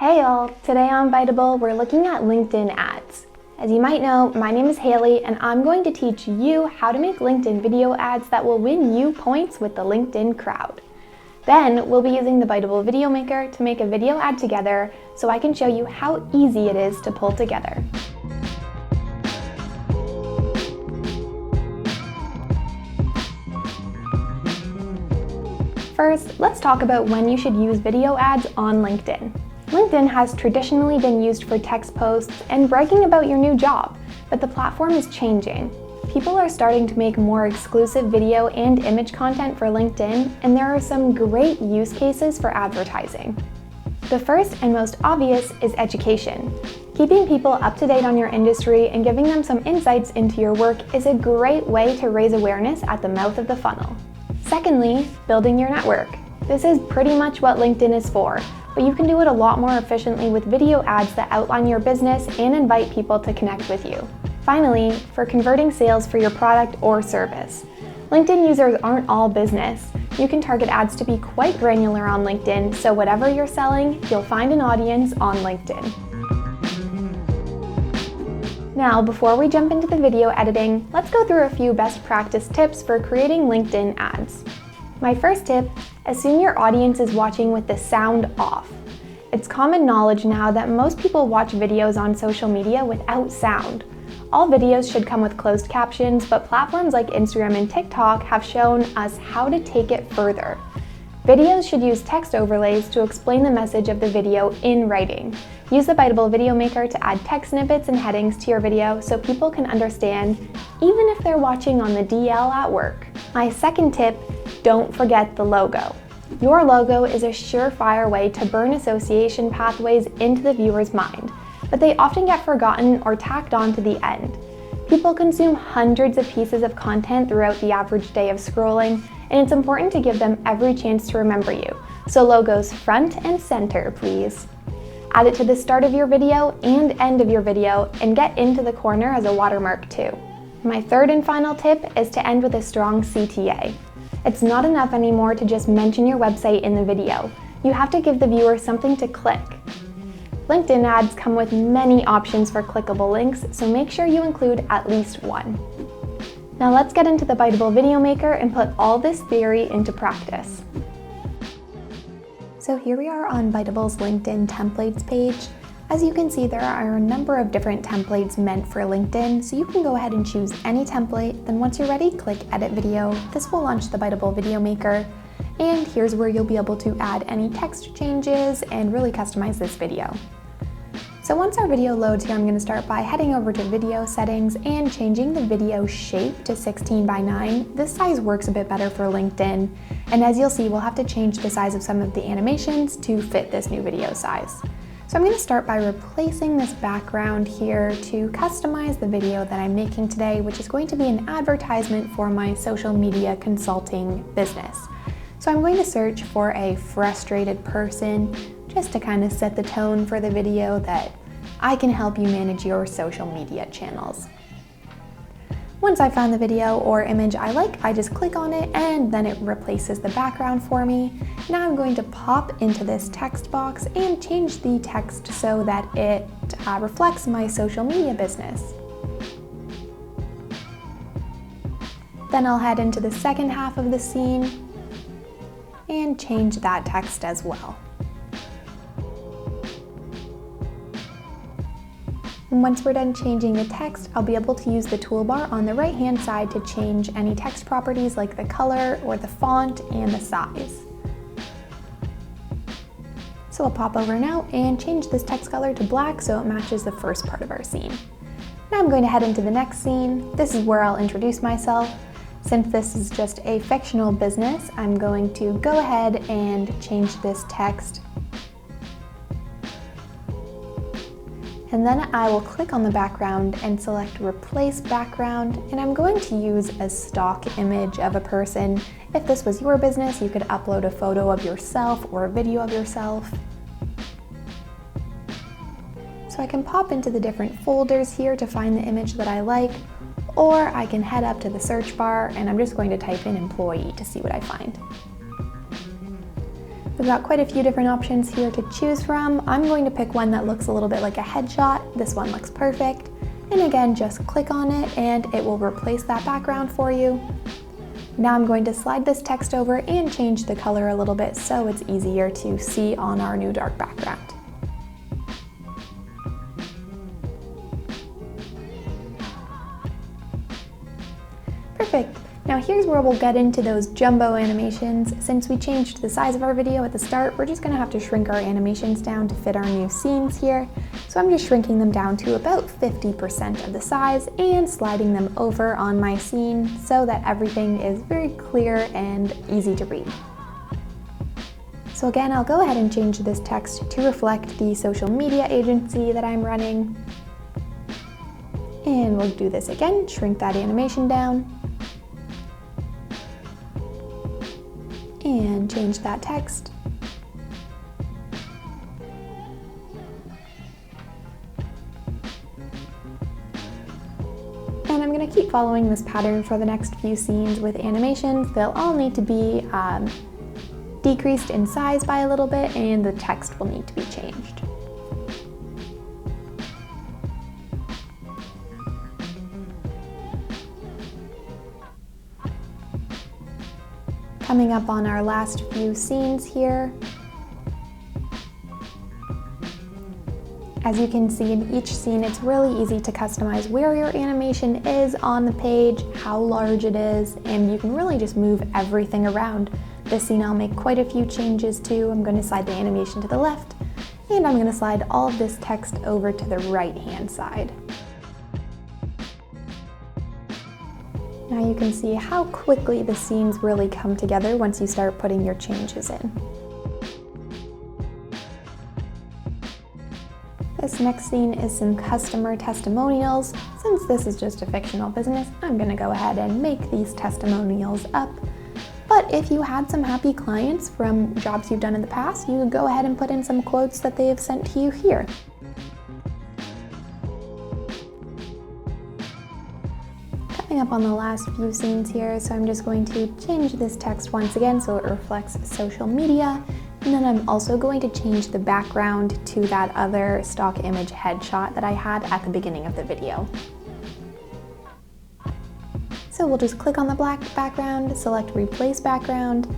Hey all, today on Biteable, we're looking at LinkedIn ads. As you might know, my name is Haley and I'm going to teach you how to make LinkedIn video ads that will win you points with the LinkedIn crowd. Then we'll be using the Biteable Video Maker to make a video ad together so I can show you how easy it is to pull together. First, let's talk about when you should use video ads on LinkedIn. LinkedIn has traditionally been used for text posts and bragging about your new job, but the platform is changing. People are starting to make more exclusive video and image content for LinkedIn, and there are some great use cases for advertising. The first and most obvious is education. Keeping people up to date on your industry and giving them some insights into your work is a great way to raise awareness at the mouth of the funnel. Secondly, building your network. This is pretty much what LinkedIn is for, but you can do it a lot more efficiently with video ads that outline your business and invite people to connect with you. Finally, for converting sales for your product or service. LinkedIn users aren't all business. You can target ads to be quite granular on LinkedIn, so whatever you're selling, you'll find an audience on LinkedIn. Now, before we jump into the video editing, let's go through a few best practice tips for creating LinkedIn ads. My first tip, assume your audience is watching with the sound off. It's common knowledge now that most people watch videos on social media without sound. All videos should come with closed captions, but platforms like Instagram and TikTok have shown us how to take it further. Videos should use text overlays to explain the message of the video in writing. Use the Biteable Video Maker to add text snippets and headings to your video so people can understand, even if they're watching on the DL at work. My second tip, don't forget the logo. Your logo is a surefire way to burn association pathways into the viewer's mind, but they often get forgotten or tacked on to the end. People consume hundreds of pieces of content throughout the average day of scrolling, and it's important to give them every chance to remember you. So logos front and center, please. Add it to the start of your video and end of your video, and get into the corner as a watermark too. My third and final tip is to end with a strong CTA. It's not enough anymore to just mention your website in the video. You have to give the viewer something to click. LinkedIn ads come with many options for clickable links, so make sure you include at least one. Now let's get into the Biteable Video Maker and put all this theory into practice. So here we are on Biteable's LinkedIn templates page. As you can see, there are a number of different templates meant for LinkedIn, so you can go ahead and choose any template. Then once you're ready, click Edit Video. This will launch the Biteable Video Maker, and here's where you'll be able to add any text changes and really customize this video. So once our video loads here, I'm going to start by heading over to Video Settings and changing the video shape to 16:9. This size works a bit better for LinkedIn, and as you'll see, we'll have to change the size of some of the animations to fit this new video size. So I'm going to start by replacing this background here to customize the video that I'm making today, which is going to be an advertisement for my social media consulting business. So I'm going to search for a frustrated person just to kind of set the tone for the video that I can help you manage your social media channels. Once I found the video or image I like, I just click on it and then it replaces the background for me. Now I'm going to pop into this text box and change the text so that it reflects my social media business. Then I'll head into the second half of the scene and change that text as well. And once we're done changing the text, I'll be able to use the toolbar on the right-hand side to change any text properties like the color or the font and the size. So I'll pop over now and change this text color to black so it matches the first part of our scene. Now I'm going to head into the next scene. This is where I'll introduce myself. Since this is just a fictional business, I'm going to go ahead and change this text. And then I will click on the background and select Replace Background, and I'm going to use a stock image of a person. If this was your business, you could upload a photo of yourself or a video of yourself. So I can pop into the different folders here to find the image that I like, or I can head up to the search bar and I'm just going to type in employee to see what I find. We've got quite a few different options here to choose from. I'm going to pick one that looks a little bit like a headshot. This one looks perfect. And again, just click on it and it will replace that background for you. Now I'm going to slide this text over and change the color a little bit so it's easier to see on our new dark background. Perfect. Now here's where we'll get into those jumbo animations. Since we changed the size of our video at the start, we're just going to have to shrink our animations down to fit our new scenes here. So I'm just shrinking them down to about 50% of the size and sliding them over on my scene so that everything is very clear and easy to read. So again, I'll go ahead and change this text to reflect the social media agency that I'm running. And we'll do this again, shrink that animation down. And change that text. And I'm going to keep following this pattern for the next few scenes with animations. They'll all need to be decreased in size by a little bit, and the text will need to be changed. Coming up on our last few scenes here. As you can see in each scene, it's really easy to customize where your animation is on the page, how large it is, and you can really just move everything around. This scene I'll make quite a few changes to. I'm going to slide the animation to the left, and I'm going to slide all of this text over to the right-hand side. Now you can see how quickly the scenes really come together once you start putting your changes in. This next scene is some customer testimonials. Since this is just a fictional business, I'm going to go ahead and make these testimonials up. But if you had some happy clients from jobs you've done in the past, you could go ahead and put in some quotes that they have sent to you here. Up on the last few scenes here, so I'm just going to change this text once again so it reflects social media, and then I'm also going to change the background to that other stock image headshot that I had at the beginning of the video. So we'll just click on the black background, select replace background,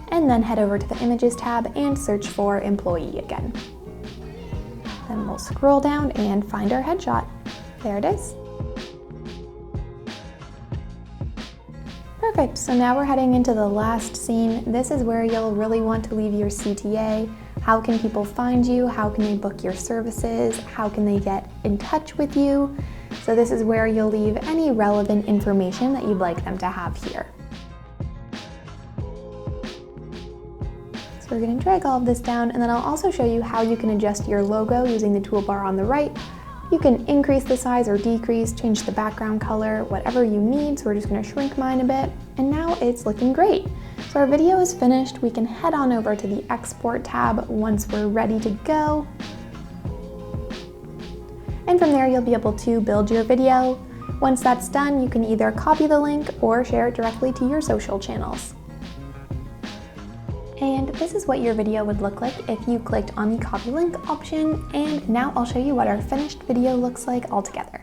and then head over to the images tab and search for employee again. Then we'll scroll down and find our headshot. There it is. Perfect, so now we're heading into the last scene. This is where you'll really want to leave your CTA. How can people find you? How can they book your services? How can they get in touch with you? So this is where you'll leave any relevant information that you'd like them to have here. So we're going to drag all of this down, and then I'll also show you how you can adjust your logo using the toolbar on the right. You can increase the size or decrease, change the background color, whatever you need. So we're just going to shrink mine a bit, and now it's looking great. So our video is finished. We can head on over to the Export tab once we're ready to go. And from there, you'll be able to build your video. Once that's done, you can either copy the link or share it directly to your social channels. And this is what your video would look like if you clicked on the copy link option. And now I'll show you what our finished video looks like altogether.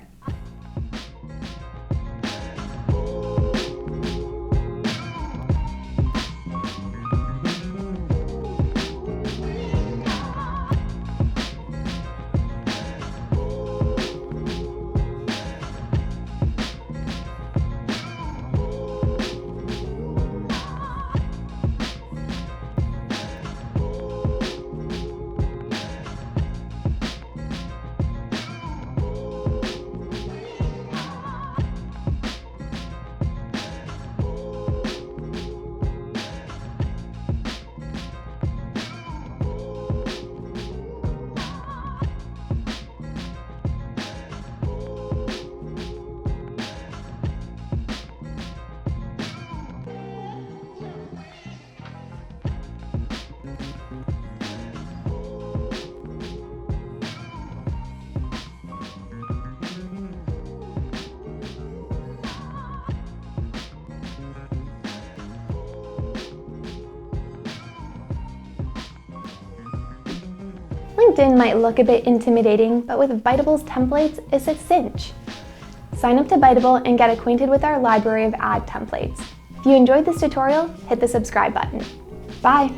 LinkedIn might look a bit intimidating, but with Bitable's templates, it's a cinch. Sign up to Bitable and get acquainted with our library of ad templates. If you enjoyed this tutorial, hit the subscribe button. Bye!